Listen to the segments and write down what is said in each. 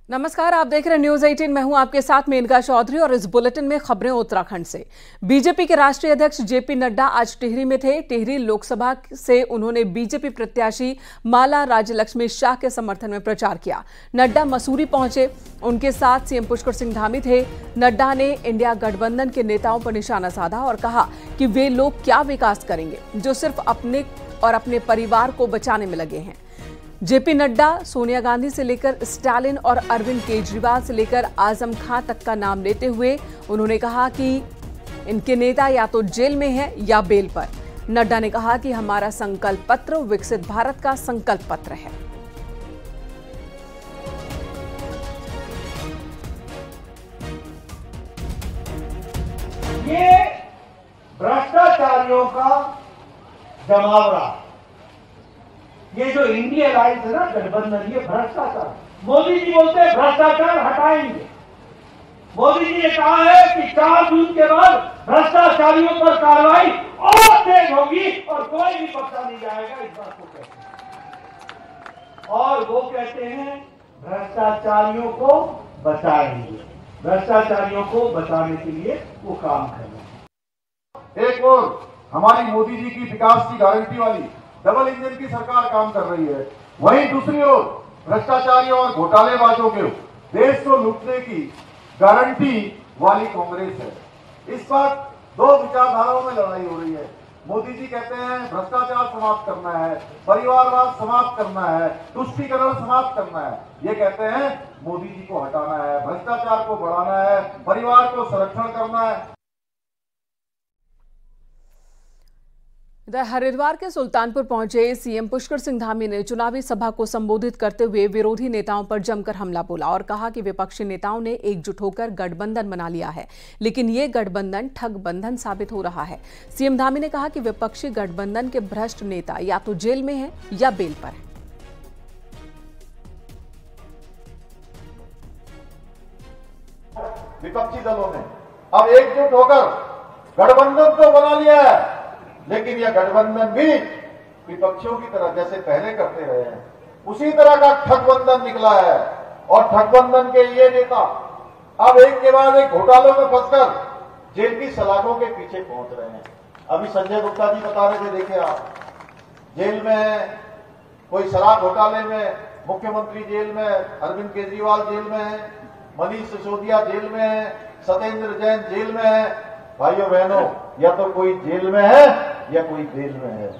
नमस्कार, आप देख रहे हैं न्यूज 18। मैं हूं आपके साथ मेनका चौधरी और इस बुलेटिन में खबरें उत्तराखंड से। बीजेपी के राष्ट्रीय अध्यक्ष जेपी नड्डा आज टिहरी में थे। टिहरी लोकसभा से उन्होंने बीजेपी प्रत्याशी माला राज्यलक्ष्मी शाह के समर्थन में प्रचार किया। नड्डा मसूरी पहुंचे, उनके साथ सीएम पुष्कर सिंह धामी थे। नड्डा ने इंडिया गठबंधन के नेताओं पर निशाना साधा और कहा कि वे लोग क्या विकास करेंगे जो सिर्फ अपने और अपने परिवार को बचाने में लगे हैं। जेपी नड्डा सोनिया गांधी से लेकर स्टालिन और अरविंद केजरीवाल से लेकर आजम खां तक का नाम लेते हुए उन्होंने कहा कि इनके नेता या तो जेल में हैं या बेल पर। नड्डा ने कहा कि हमारा संकल्प पत्र विकसित भारत का संकल्प पत्र है। ये भ्रष्टाचारियों का जमावड़ा, ये जो इंडिया अलायंस है ना, गठबंधन, ये भ्रष्टाचार। मोदी जी बोलते हैं भ्रष्टाचार हटाएंगे। मोदी जी ने कहा है कि 4 जून के बाद भ्रष्टाचारियों पर कार्रवाई और तेज होगी और कोई भी बख्शा नहीं जाएगा, इस बात को कहते हैं। और वो कहते हैं भ्रष्टाचारियों को बचाएंगे, भ्रष्टाचारियों को बचाने के लिए वो काम कर रहे हैं। एक और हमारी मोदी जी की विकास की गारंटी वाली डबल इंजन की सरकार काम कर रही है, वहीं दूसरी ओर भ्रष्टाचारियों और घोटालेबाजों के देश को लूटने की गारंटी वाली कांग्रेस है। इस बार 2 विचारधाराओं में लड़ाई हो रही है। मोदी जी कहते हैं भ्रष्टाचार समाप्त करना है, परिवारवाद समाप्त करना है, तुष्टीकरण समाप्त करना है। ये कहते हैं मोदी जी को हटाना है, भ्रष्टाचार को बढ़ाना है, परिवार को संरक्षण करना है। इधर हरिद्वार के सुल्तानपुर पहुंचे सीएम पुष्कर सिंह धामी ने चुनावी सभा को संबोधित करते हुए विरोधी नेताओं पर जमकर हमला बोला और कहा कि विपक्षी नेताओं ने एकजुट होकर गठबंधन बना लिया है, लेकिन ये गठबंधन ठग बंधन साबित हो रहा है। सीएम धामी ने कहा कि विपक्षी गठबंधन के भ्रष्ट नेता या तो जेल में हैं या बेल पर हैं। विपक्षी दलों ने अब एकजुट होकर गठबंधन तो बना लिया है, लेकिन यह गठबंधन भी विपक्षियों की तरह जैसे पहले करते रहे हैं उसी तरह का ठगबंधन निकला है। और ठगबंधन के ये नेता अब एक के बाद एक घोटालों में फंसकर जेल की सलाखों के पीछे पहुंच रहे हैं। अभी संजय गुप्ता जी बता रहे थे, देखिए आप, जेल में है, कोई शराब घोटाले में मुख्यमंत्री जेल में, अरविंद केजरीवाल जेल में है, मनीष सिसोदिया जेल में है, सत्येंद्र जैन जेल में है। भाइयों बहनों, या तो कोई जेल में है या कोई बेल में है।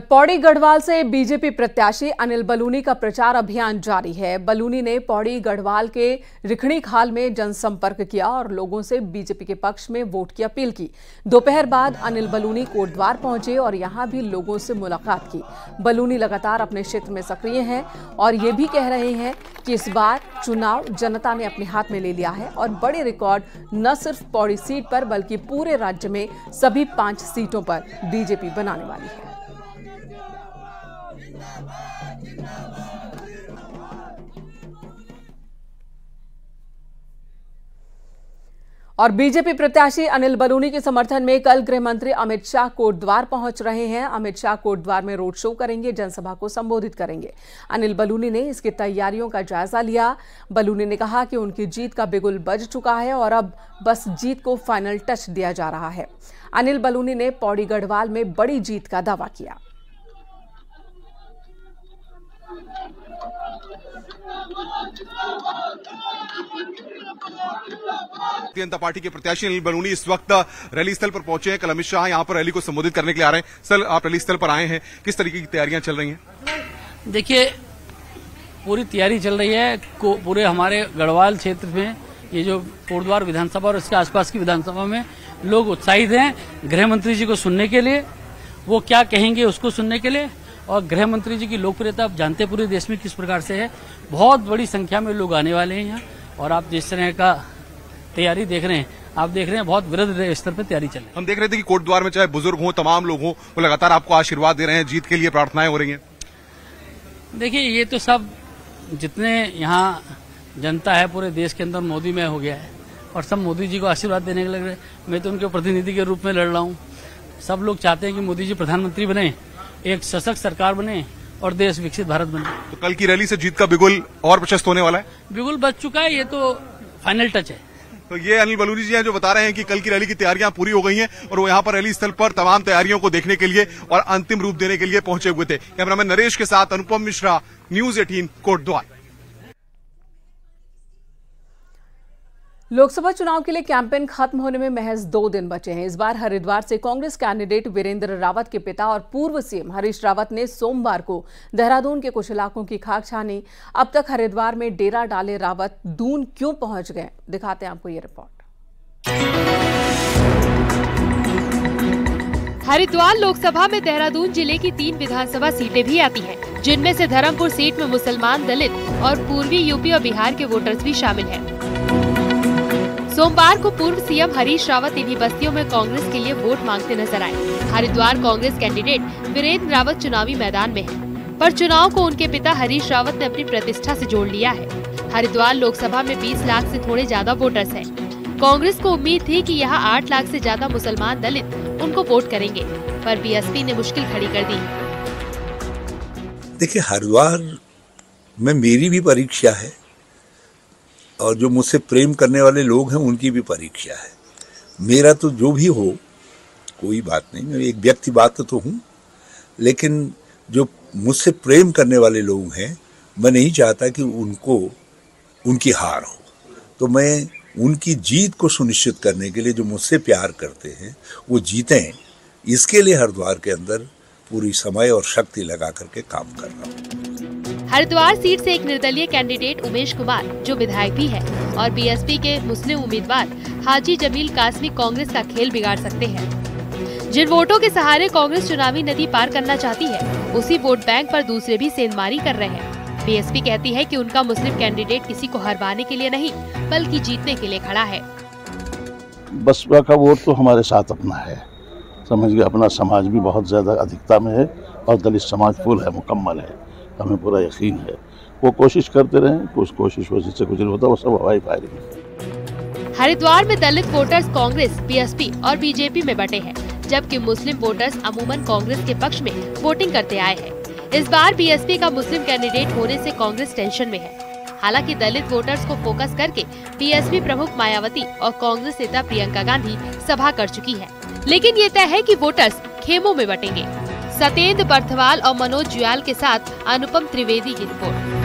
पौड़ी गढ़वाल से बीजेपी प्रत्याशी अनिल बलूनी का प्रचार अभियान जारी है। बलूनी ने पौड़ी गढ़वाल के रिखणी खाल में जनसंपर्क किया और लोगों से बीजेपी के पक्ष में वोट की अपील की। दोपहर बाद अनिल बलूनी कोटद्वार पहुंचे और यहां भी लोगों से मुलाकात की। बलूनी लगातार अपने क्षेत्र में सक्रिय हैं और ये भी कह रहे हैं कि इस बार चुनाव जनता ने अपने हाथ में ले लिया है और बड़े रिकॉर्ड न सिर्फ पौड़ी सीट पर बल्कि पूरे राज्य में सभी 5 सीटों पर बीजेपी बनाने वाली है। और बीजेपी प्रत्याशी अनिल बलूनी के समर्थन में कल गृह मंत्री अमित शाह कोटद्वार पहुंच रहे हैं। अमित शाह कोटद्वार में रोड शो करेंगे, जनसभा को संबोधित करेंगे। अनिल बलूनी ने इसकी तैयारियों का जायजा लिया। बलूनी ने कहा कि उनकी जीत का बिगुल बज चुका है और अब बस जीत को फाइनल टच दिया जा रहा है। अनिल बलूनी ने पौड़ी गढ़वाल में बड़ी जीत का दावा किया। भारतीय जनता पार्टी के प्रत्याशी अनिल बलूनी इस वक्त रैली स्थल पर पहुंचे हैं। कल अमित शाह यहां पर रैली को संबोधित करने के लिए आ रहे हैं। सर, आप रैली स्थल पर आए हैं, किस तरीके की तैयारियां चल रही हैं? देखिए, पूरी तैयारी चल रही है। पूरे हमारे गढ़वाल क्षेत्र में ये जो कोटद्वार विधानसभा और इसके आसपास की विधानसभा में लोग उत्साहित हैं गृह मंत्री जी को सुनने के लिए, वो क्या कहेंगे उसको सुनने के लिए। और गृह मंत्री जी की लोकप्रियता आप जानते हैं पूरे देश में किस प्रकार से है। बहुत बड़ी संख्या में लोग आने वाले हैं यहाँ और आप जिस तरह का तैयारी देख रहे हैं, आप देख रहे हैं बहुत वृहद स्तर पर तैयारी चल रही है। हम देख रहे थे कि कोटद्वार में चाहे बुजुर्ग हो, तमाम लोग हों, वो लगातार आपको आशीर्वाद दे रहे हैं, जीत के लिए प्रार्थनाएं हो रही हैं। देखिए, ये तो सब जितने यहाँ जनता है पूरे देश के अंदर मोदी में हो गया है और सब मोदी जी को आशीर्वाद देने के लग रहे हैं। मैं तो उनके प्रतिनिधि के रूप में लड़ रहा हूँ। सब लोग चाहते हैं कि मोदी जी प्रधानमंत्री बने, एक सशक्त सरकार बने और देश विकसित भारत बने। तो कल की रैली से जीत का बिगुल और प्रशस्त होने वाला है? बिगुल बच चुका है, ये तो फाइनल टच है। तो ये अनिल बलूनी जी हैं जो बता रहे हैं कि कल की रैली की तैयारियां पूरी हो गई हैं और वो यहाँ पर रैली स्थल पर तमाम तैयारियों को देखने के लिए और अंतिम रूप देने के लिए पहुंचे हुए थे। कैमरामैन नरेश के साथ अनुपम मिश्रा, न्यूज 18 कोटद्वार। लोकसभा चुनाव के लिए कैंपेन खत्म होने में महज 2 दिन बचे हैं। इस बार हरिद्वार से कांग्रेस कैंडिडेट वीरेंद्र रावत के पिता और पूर्व सीएम हरीश रावत ने सोमवार को देहरादून के कुछ इलाकों की खाक छानी। अब तक हरिद्वार में डेरा डाले रावत दून क्यों पहुंच गए, दिखाते हैं आपको ये रिपोर्ट। हरिद्वार लोकसभा में देहरादून जिले की 3 विधानसभा सीटें भी आती हैं, जिनमें से धर्मपुर सीट में मुसलमान, दलित और पूर्वी यूपी और बिहार के वोटर्स भी शामिल हैं। सोमवार को पूर्व सीएम हरीश रावत इन्हीं बस्तियों में कांग्रेस के लिए वोट मांगते नजर आए। हरिद्वार कांग्रेस कैंडिडेट वीरेंद्र रावत चुनावी मैदान में है, पर चुनाव को उनके पिता हरीश रावत ने अपनी प्रतिष्ठा से जोड़ लिया है। हरिद्वार लोकसभा में 20 लाख से थोड़े ज्यादा वोटर्स हैं। कांग्रेस को उम्मीद थी कि यहाँ 8 लाख से ज्यादा मुसलमान दलित उनको वोट करेंगे, पर बीएसपी ने मुश्किल खड़ी कर दी। देखिए, हरिद्वार में मेरी भी परीक्षा है और जो मुझसे प्रेम करने वाले लोग हैं उनकी भी परीक्षा है। मेरा तो जो भी हो कोई बात नहीं, मैं एक व्यक्ति बात तो हूँ, लेकिन जो मुझसे प्रेम करने वाले लोग हैं मैं नहीं चाहता कि उनकी हार हो। तो मैं उनकी जीत को सुनिश्चित करने के लिए जो मुझसे प्यार करते हैं वो जीतें, इसके लिए हरिद्वार के अंदर पूरी समय और शक्ति लगा करके काम कर रहा हूँ। हरिद्वार सीट से एक निर्दलीय कैंडिडेट उमेश कुमार, जो विधायक भी है, और बीएसपी के मुस्लिम उम्मीदवार हाजी जमील कासमी कांग्रेस का खेल बिगाड़ सकते हैं। जिन वोटों के सहारे कांग्रेस चुनावी नदी पार करना चाहती है, उसी वोट बैंक पर दूसरे भी सेंधमारी कर रहे हैं। बीएसपी कहती है कि उनका मुस्लिम कैंडिडेट किसी को हरवाने के लिए नहीं, बल्कि जीतने के लिए खड़ा है। बसपा का वोट तो हमारे साथ अपना है, समझ गए। अपना समाज भी बहुत ज्यादा अधिकता में है और दलित समाज फुल है, मुकम्मल है, हमें पूरा यकीन है। वो कोशिश करते रहें, कुछ कोशिश से कुछ नहीं होता, वो सब हवाई फायरिंग। हरिद्वार में दलित वोटर्स कांग्रेस, बीएसपी और बीजेपी में बटे हैं, जबकि मुस्लिम वोटर्स अमूमन कांग्रेस के पक्ष में वोटिंग करते आए हैं। इस बार बीएसपी का मुस्लिम कैंडिडेट होने से कांग्रेस टेंशन में है। हालांकि दलित वोटर्स को फोकस करके बीएसपी प्रमुख मायावती और कांग्रेस नेता प्रियंका गांधी सभा कर चुकी है, लेकिन ये तय है कि वोटर्स खेमों में बटेंगे। सत्येंद्र बर्थवाल और मनोज जुयाल के साथ अनुपम त्रिवेदी की रिपोर्ट।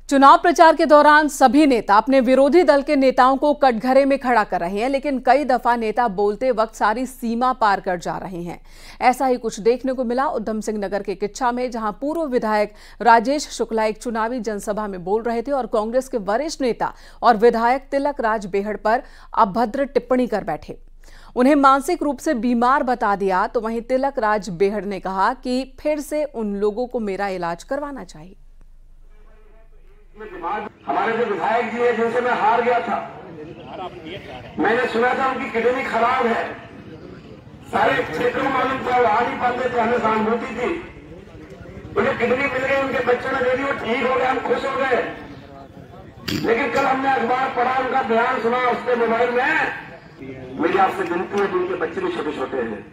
चुनाव प्रचार के दौरान सभी नेता अपने विरोधी दल के नेताओं को कटघरे में खड़ा कर रहे हैं, लेकिन कई दफा नेता बोलते वक्त सारी सीमा पार कर जा रहे हैं। ऐसा ही कुछ देखने को मिला उधम सिंह नगर के किच्छा में, जहां पूर्व विधायक राजेश शुक्ला एक चुनावी जनसभा में बोल रहे थे और कांग्रेस के वरिष्ठ नेता और विधायक तिलक राज बेहड़ पर अभद्र टिप्पणी कर बैठे। उन्हें मानसिक रूप से बीमार बता दिया। तो वहीं तिलक राज बेहड़ ने कहा कि फिर से उन लोगों को मेरा इलाज करवाना चाहिए। हमारे जो विधायक जी है जिनसे मैं हार गया था, मैंने सुना था उनकी किडनी खराब है, सारे क्षेत्र में मालूम था, वो आ नहीं पाते थे, हमें सहानुभूति थी। उन्हें किडनी मिल गई, उनके बच्चों ने दे दी, वो ठीक हो गए, हम खुश हो गए। लेकिन कल हमने अखबार पढ़ा, उनका बयान सुना उसके मोबाइल में। मेरी आपसे विनती है, उनके बच्चे भी छोटे छोटे हैं,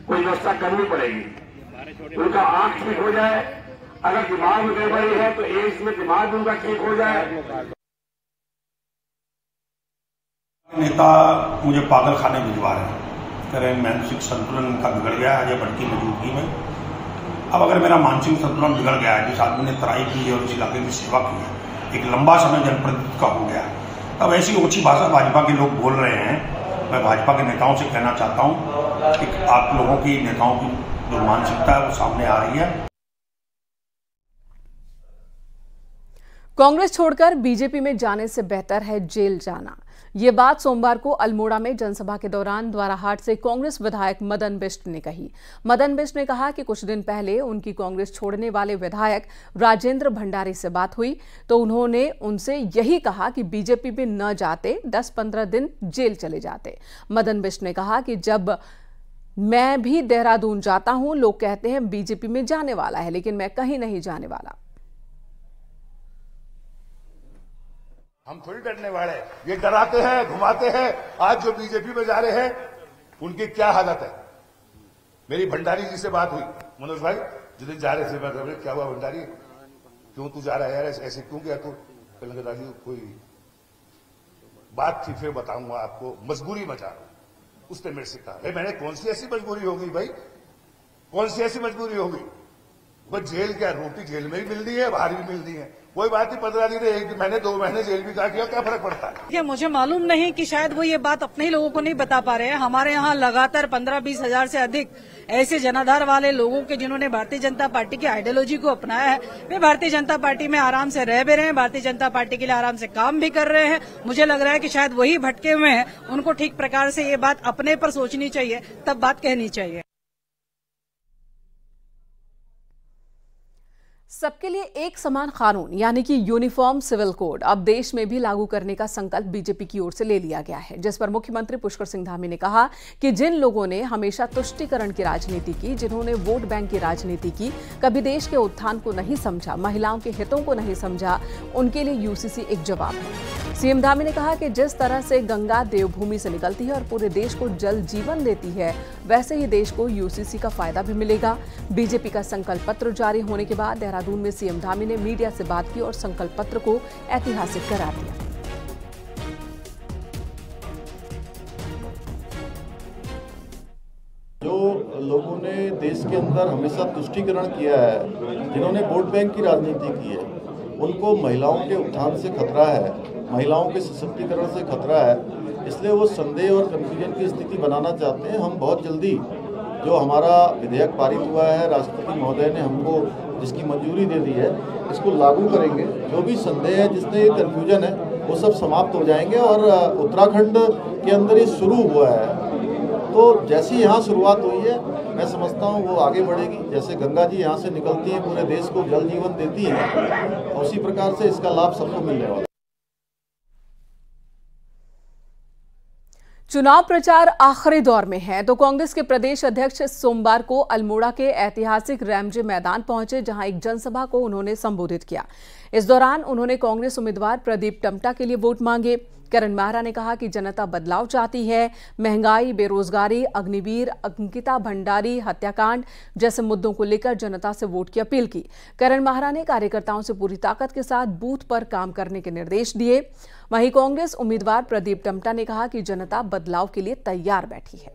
कोई व्यवस्था करनी पड़ेगी। उनका आंख ठीक हो जाए, अगर दिमाग में गड़बड़ी है तो एड्स में दिमाग उनका ठीक हो जाए। नेता मुझे पागल खाने भिजवा रहे हैं, कह रहे हैं मानसिक संतुलन इनका बिगड़ गया है अजय भट्ट की मौजूदगी में। अब अगर मेरा मानसिक संतुलन बिगड़ गया है, जिस आदमी ने तराई की और इस इलाके की सेवा की है, एक लंबा समय जनप्रतिनिधित्व का हो गया, अब ऐसी ऊंची भाषा भाजपा के लोग बोल रहे हैं। मैं भाजपा के नेताओं से कहना चाहता हूं कि आप लोगों की नेताओं की जो मानसिकता है वो सामने आ रही है। कांग्रेस छोड़कर बीजेपी में जाने से बेहतर है जेल जाना। ये बात सोमवार को अल्मोड़ा में जनसभा के दौरान द्वाराहाट से कांग्रेस विधायक मदन बिष्ट ने कही। मदन बिष्ट ने कहा कि कुछ दिन पहले उनकी कांग्रेस छोड़ने वाले विधायक राजेंद्र भंडारी से बात हुई तो उन्होंने उनसे यही कहा कि बीजेपी में न जाते 10-15 दिन जेल चले जाते। मदन बिष्ट ने कहा कि जब मैं भी देहरादून जाता हूं, लोग कहते हैं बीजेपी में जाने वाला है, लेकिन मैं कहीं नहीं जाने वाला। हम थोड़ी डरने वाले हैं, ये डराते हैं, घुमाते हैं। आज जो बीजेपी में जा रहे हैं उनकी क्या हालत है। मेरी भंडारी जी से बात हुई, मनोज भाई जिस दिन जा रहे थे, मैं क्या हुआ भंडारी, क्यों तू जा रहा है यार, ऐसे क्यों गया तू? कहने लगा जी कोई बात थी, फिर बताऊंगा आपको, मजबूरी में जा रहा हूं। उसने मेरे से कहा, मैंने कौन सी ऐसी मजबूरी होगी भाई, कौन सी ऐसी मजबूरी होगी? वो जेल क्या, रोटी जेल में ही मिलनी है, बाहर भी मिलनी है, कोई बात नहीं। 15 दिन, 1 महीने, 2 महीने जेल भी काट लिया, क्या फर्क पड़ता है? देखिए, मुझे मालूम नहीं कि शायद वो ये बात अपने ही लोगों को नहीं बता पा रहे हैं। हमारे यहाँ लगातार 15-20 हजार से अधिक ऐसे जनाधार वाले लोगों के जिन्होंने भारतीय जनता पार्टी की आइडियोलॉजी को अपनाया है, वे भारतीय जनता पार्टी में आराम से रह भी रहे हैं, भारतीय जनता पार्टी के लिए आराम से काम भी कर रहे हैं। मुझे लग रहा है कि शायद वही भटके हुए हैं, उनको ठीक प्रकार से ये बात अपने पर सोचनी चाहिए, तब बात कहनी चाहिए। सबके लिए एक समान कानून यानी कि यूनिफॉर्म सिविल कोड अब देश में भी लागू करने का संकल्प बीजेपी की ओर से ले लिया गया है, जिस पर मुख्यमंत्री पुष्कर सिंह धामी ने कहा कि जिन लोगों ने हमेशा तुष्टीकरण की राजनीति की, जिन्होंने वोट बैंक की राजनीति की, कभी देश के उत्थान को नहीं समझा, महिलाओं के हितों को नहीं समझा, उनके लिए यूसीसी एक जवाब है। सीएम धामी ने कहा कि जिस तरह से गंगा देवभूमि से निकलती है और पूरे देश को जल जीवन देती है, वैसे ही देश को यूसीसी का फायदा भी मिलेगा। बीजेपी का संकल्प पत्र जारी होने के बाद देहरादून में सीएम धामी ने मीडिया से बात की और संकल्प पत्र को ऐतिहासिक करार दिया। जो लोगों ने देश के अंदर हमेशा तुष्टीकरण किया है, जिन्होंने वोट बैंक की राजनीति की है, उनको महिलाओं के उत्थान से खतरा है, महिलाओं के सशक्तिकरण से खतरा है, इसलिए वो संदेह और कंफ्यूजन की स्थिति बनाना चाहते हैं। हम बहुत जल्दी जो हमारा विधेयक पारित हुआ है, राष्ट्रपति महोदय ने हमको जिसकी मंजूरी दे दी है, इसको लागू करेंगे। जो भी संदेह है, जिसने कंफ्यूजन है, वो सब समाप्त हो जाएंगे। और उत्तराखंड के अंदर ये शुरू हुआ है, तो जैसी यहाँ शुरुआत हुई है, मैं समझता हूँ वो आगे बढ़ेगी। जैसे गंगा जी यहाँ से निकलती है, पूरे देश को जल जीवन देती है, उसी प्रकार से इसका लाभ सबको मिलने वाला है। चुनाव प्रचार आखिरी दौर में है, तो कांग्रेस के प्रदेश अध्यक्ष सोमवार को अल्मोड़ा के ऐतिहासिक रैमजे मैदान पहुंचे, जहां एक जनसभा को उन्होंने संबोधित किया। इस दौरान उन्होंने कांग्रेस उम्मीदवार प्रदीप टम्टा के लिए वोट मांगे। करण माहरा ने कहा कि जनता बदलाव चाहती है, महंगाई, बेरोजगारी, अग्निवीर, अंकिता भंडारी हत्याकांड जैसे मुद्दों को लेकर जनता से वोट की अपील की। करण माहरा ने कार्यकर्ताओं से पूरी ताकत के साथ बूथ पर काम करने के निर्देश दिए। वहीं कांग्रेस उम्मीदवार प्रदीप टम्टा ने कहा कि जनता बदलाव के लिए तैयार बैठी है।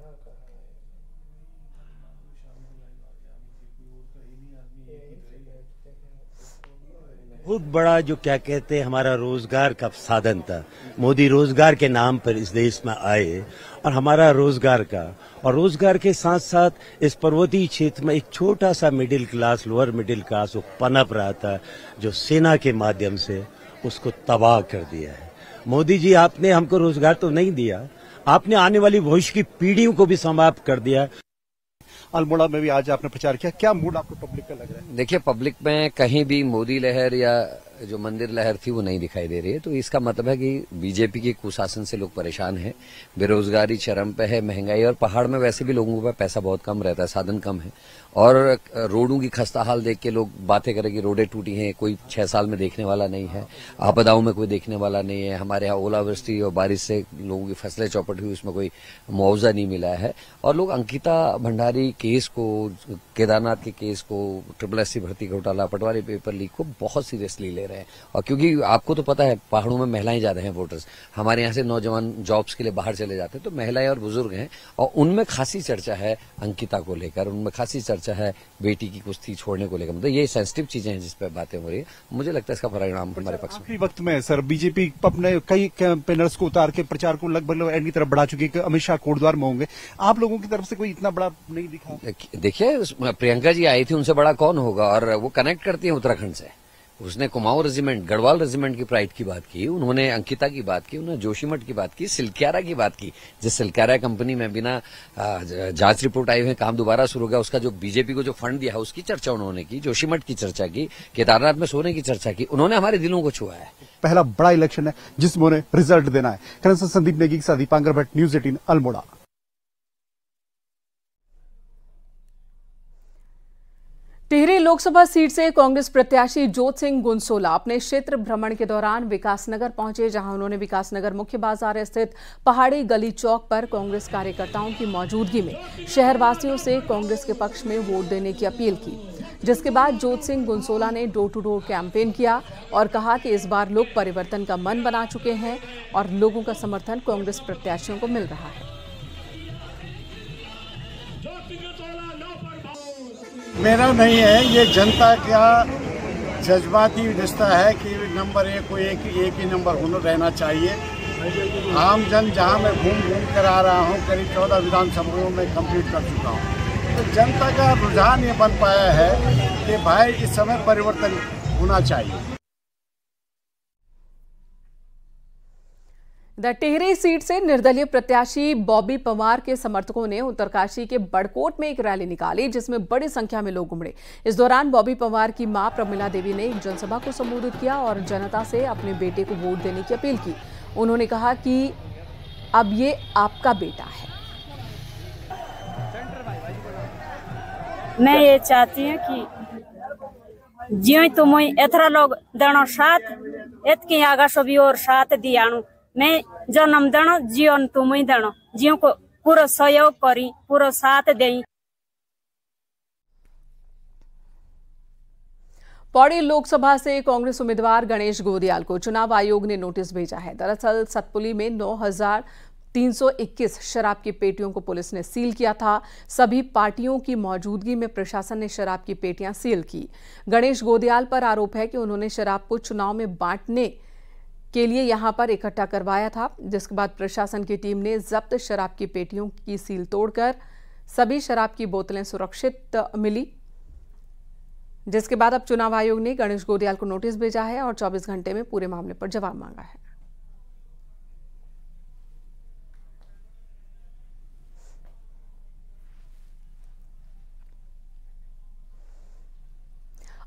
बहुत बड़ा जो क्या कहते हैं हमारा रोजगार का साधन था, मोदी रोजगार के नाम पर इस देश में आए और हमारा रोजगार का, और रोजगार के साथ साथ इस पर्वतीय क्षेत्र में एक छोटा सा middle class, lower middle class वो पनप रहा था, जो सेना के माध्यम से उसको तबाह कर दिया है। मोदी जी, आपने हमको रोजगार तो नहीं दिया, आपने आने वाली भविष्य की पीढ़ियों को भी समाप्त कर दिया। अल्मोड़ा में भी आज आपने प्रचार किया, क्या मूड आपको पब्लिक का लग रहा है? देखिए, पब्लिक में कहीं भी मोदी लहर या जो मंदिर लहर थी वो नहीं दिखाई दे रही है, तो इसका मतलब है कि बीजेपी के कुशासन से लोग परेशान हैं, बेरोजगारी चरम पे है, महंगाई, और पहाड़ में वैसे भी लोगों के पास पैसा बहुत कम रहता है, साधन कम है, और रोडों की खस्ता हाल देख के लोग बातें करें कि रोडें टूटी हैं, कोई 6 साल में देखने वाला नहीं है, आपदाओं में कोई देखने वाला नहीं है, हमारे यहाँ ओलावृष्टि और बारिश से लोगों की फसलें चौपट हुई, उसमें कोई मुआवजा नहीं मिला है, और लोग अंकिता भंडारी केस को, केदारनाथ के केस को, SSSC भर्ती घोटाला, पटवारी पेपर लीक को बहुत सीरियसली ले रहे हैं। और क्योंकि आपको तो पता है पहाड़ों में महिलाएं ज्यादा हैं वोटर्स, हमारे यहाँ से नौजवान जॉब्स के लिए बाहर चले जाते हैं, तो महिलाएं और बुजुर्ग हैं, और उनमें खासी चर्चा है अंकिता को लेकर, उनमें खासी चर्चा है बेटी की कुश्ती छोड़ने को लेकर। मतलब ये सेंसिटिव चीजें हैं जिस पर बातें हो रही है। मुझे लगता है इसका परिणाम हमारे पक्ष में। आखिरी वक्त में सर बीजेपी अपने कई कैंपेनर्स को उतार के प्रचार को लगभग एंड की तरफ बढ़ा चुकी है, अमित शाह कोटद्वार में होंगे, आप लोगों की तरफ से कोई इतना बड़ा नहीं दिखा? देखिए, प्रियंका जी आई थी, उनसे बड़ा कौन होगा, और वो कनेक्ट करती है उत्तराखंड से। उसने कुमाऊं रेजिमेंट, गढ़वाल रेजिमेंट की प्राइड की बात की, उन्होंने अंकिता की बात की, उन्होंने जोशीमठ की बात की, सिलक्यारा की बात की, जिस सिलक्यारा कंपनी में बिना जांच रिपोर्ट आई हुए काम दोबारा शुरू हो गया, उसका जो बीजेपी को जो फंड दिया उसकी चर्चा उन्होंने की, जोशीमठ की चर्चा की, केदारनाथ में सोने की चर्चा की। उन्होंने हमारे दिलों को छुआ है। पहला बड़ा इलेक्शन है जिसमें उन्हें रिजल्ट देना है। करण संदीप नेगी के साथ दीपांकर भट्ट, न्यूज 18 अल्मोड़ा। टिहरी लोकसभा सीट से कांग्रेस प्रत्याशी जोत सिंह गुनसोला अपने क्षेत्र भ्रमण के दौरान विकासनगर पहुंचे, जहां उन्होंने विकासनगर मुख्य बाजार स्थित पहाड़ी गली चौक पर कांग्रेस कार्यकर्ताओं की मौजूदगी में शहरवासियों से कांग्रेस के पक्ष में वोट देने की अपील की। जिसके बाद जोत सिंह गुनसोला ने डोर टू डोर कैंपेन किया और कहा कि इस बार लोग परिवर्तन का मन बना चुके हैं और लोगों का समर्थन कांग्रेस प्रत्याशियों को मिल रहा है। मेरा नहीं है, ये जनता का जज्बाती रिश्ता है कि नंबर एक को एक ही नंबर होना रहना चाहिए। आम जन जहां मैं घूम कर आ रहा हूं, करीब 14 विधानसभाओं में कंप्लीट कर चुका हूं, तो जनता का रुझान ये बन पाया है कि भाई इस समय परिवर्तन होना चाहिए। टिहरी सीट से निर्दलीय प्रत्याशी बॉबी पवार के समर्थकों ने उत्तरकाशी के बड़कोट में एक रैली निकाली, जिसमें बड़ी संख्या में लोग उमड़े। इस दौरान बॉबी पवार की मां प्रमिला देवी ने एक जनसभा को संबोधित किया और जनता से अपने बेटे को वोट देने की अपील की। उन्होंने कहा कि अब ये आपका बेटा है। मैं ये चाहती हूँ कि जियो तुम एथरा लोग दणो साथ एतकी आगा सभी और साथ दियाणु मैं जन्म दणो जीवन तुम ही दणो जियो को पूरा सहयोग करी पूरा साथ देई। पौड़ी लोकसभा से कांग्रेस उम्मीदवार गणेश गोदियाल को चुनाव आयोग ने नोटिस भेजा है। दरअसल सतपुली में 9,321 शराब की पेटियों को पुलिस ने सील किया था। सभी पार्टियों की मौजूदगी में प्रशासन ने शराब की पेटियां सील की। गणेश गोदियाल पर आरोप है कि उन्होंने शराब को चुनाव में बांटने के लिए यहां पर इकट्ठा करवाया था, जिसके बाद प्रशासन की टीम ने जब्त शराब की पेटियों की सील तोड़कर सभी शराब की बोतलें सुरक्षित मिली। जिसके बाद अब चुनाव आयोग ने गणेश गोदियाल को नोटिस भेजा है और 24 घंटे में पूरे मामले पर जवाब मांगा है।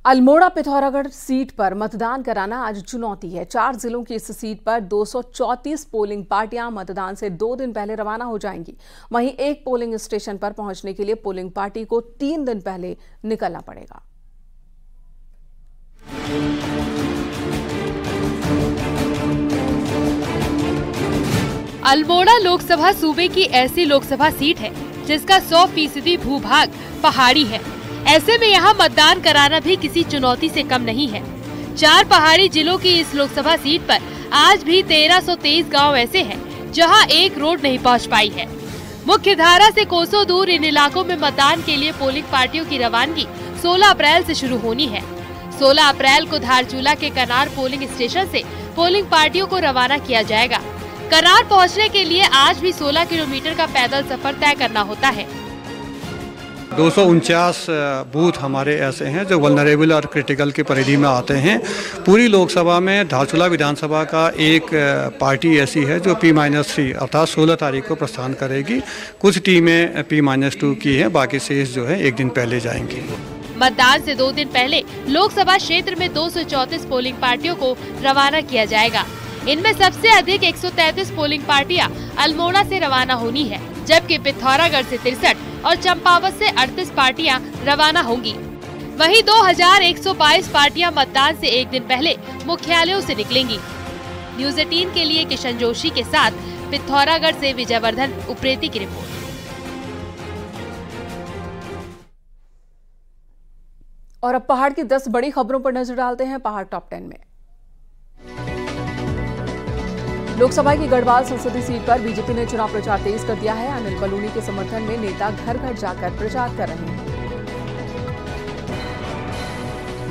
अल्मोड़ा पिथौरागढ़ सीट पर मतदान कराना आज चुनौती है। 4 जिलों की इस सीट पर 234 पोलिंग पार्टियां मतदान से 2 दिन पहले रवाना हो जाएंगी। वहीं एक पोलिंग स्टेशन पर पहुंचने के लिए पोलिंग पार्टी को 3 दिन पहले निकलना पड़ेगा। अल्मोड़ा लोकसभा सूबे की ऐसी लोकसभा सीट है जिसका 100% भूभाग पहाड़ी है। ऐसे में यहाँ मतदान कराना भी किसी चुनौती से कम नहीं है। 4 पहाड़ी जिलों की इस लोकसभा सीट पर आज भी 1323 गांव ऐसे हैं जहां एक रोड नहीं पहुंच पाई है। मुख्य धारा से कोसों दूर इन इलाकों में मतदान के लिए पोलिंग पार्टियों की रवानगी 16 अप्रैल से शुरू होनी है। 16 अप्रैल को धारचूला के कनार पोलिंग स्टेशन से पोलिंग पार्टियों को रवाना किया जाएगा। कनार पहुंचने के लिए आज भी 16 किलोमीटर का पैदल सफर तय करना होता है। 249 बूथ हमारे ऐसे हैं जो वल्नरेबल और क्रिटिकल की परिधि में आते हैं। पूरी लोकसभा में धारचूला विधानसभा का एक पार्टी ऐसी है जो P-3 अर्थात 16 तारीख को प्रस्थान करेगी। कुछ टीमें P-2 की है, बाकी शेष जो है 1 दिन पहले जाएंगी। मतदान से 2 दिन पहले लोकसभा क्षेत्र में 234 पोलिंग पार्टियों को रवाना किया जाएगा। इनमें सबसे अधिक 133 पोलिंग पार्टियां अल्मोड़ा से रवाना होनी है, जबकि पिथौरागढ़ से 63 और चंपावत से 38 पार्टियां रवाना होंगी। वहीं 2122 पार्टियां मतदान से 1 दिन पहले मुख्यालयों से निकलेंगी। न्यूज़ 18 के लिए किशन जोशी के साथ पिथौरागढ़ से विजयवर्धन उप्रेती की रिपोर्ट। और अब पहाड़ की 10 बड़ी खबरों पर नजर डालते हैं पहाड़ टॉप 10 में। लोकसभा की गढ़वाल संसदीय सीट पर बीजेपी ने चुनाव प्रचार तेज कर दिया है। अनिल बलूनी के समर्थन में नेता घर घर जाकर प्रचार कर रहे हैं।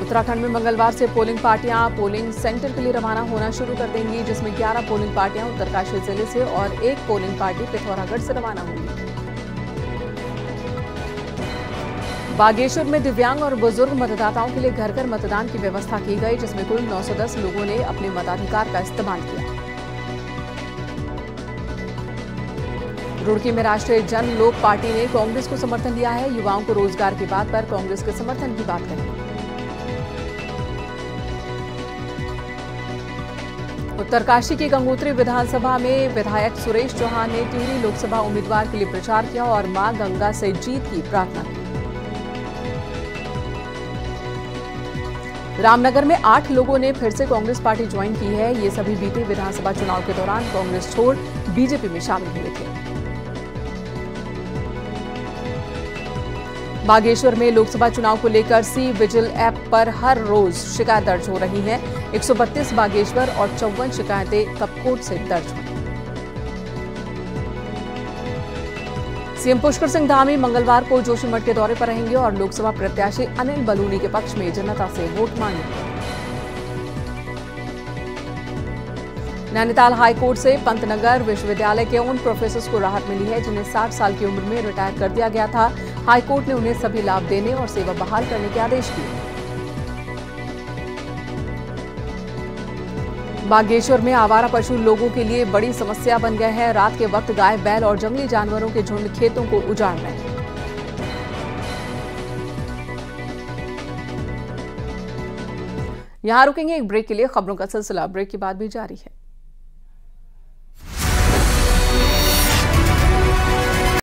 उत्तराखंड में मंगलवार से पोलिंग पार्टियां पोलिंग सेंटर के लिए रवाना होना शुरू कर देंगी, जिसमें 11 पोलिंग पार्टियां उत्तरकाशी जिले से और 1 पोलिंग पार्टी पिथौरागढ़ से रवाना होंगी। बागेश्वर में दिव्यांग और बुजुर्ग मतदाताओं के लिए घर घर मतदान की व्यवस्था की गई, जिसमें कुल 910 लोगों ने अपने मताधिकार का इस्तेमाल किया। रुड़की में राष्ट्रीय जन लोक पार्टी ने कांग्रेस को समर्थन दिया है। युवाओं को रोजगार की बात पर कांग्रेस के समर्थन की बात करें। उत्तरकाशी की गंगोत्री विधानसभा में विधायक सुरेश चौहान ने टिहरी लोकसभा उम्मीदवार के लिए प्रचार किया और मां गंगा से जीत की प्रार्थना की। रामनगर में 8 लोगों ने फिर से कांग्रेस पार्टी ज्वाइन की है। ये सभी बीते विधानसभा चुनाव के दौरान कांग्रेस छोड़ बीजेपी में शामिल हुए थे। बागेश्वर में लोकसभा चुनाव को लेकर सी विजिल ऐप पर हर रोज शिकायत दर्ज हो रही है। 132 बागेश्वर और 54 शिकायतें कपकोट से दर्ज हुई। सीएम पुष्कर सिंह धामी मंगलवार को जोशीमठ के दौरे पर रहेंगे और लोकसभा प्रत्याशी अनिल बलूनी के पक्ष में जनता से वोट मांगेंगे। नैनीताल हाईकोर्ट से पंतनगर विश्वविद्यालय के उन प्रोफेसर्स को राहत मिली है जिन्हें 60 साल की उम्र में रिटायर कर दिया गया था। हाईकोर्ट ने उन्हें सभी लाभ देने और सेवा बहाल करने के आदेश दिए। बागेश्वर में आवारा पशु लोगों के लिए बड़ी समस्या बन गए हैं। रात के वक्त गाय, बैल और जंगली जानवरों के झुंड खेतों को उजाड़ रहे हैं। यहां रुकेंगे एक ब्रेक के लिए। खबरों का सिलसिला ब्रेक के बाद भी जारी है।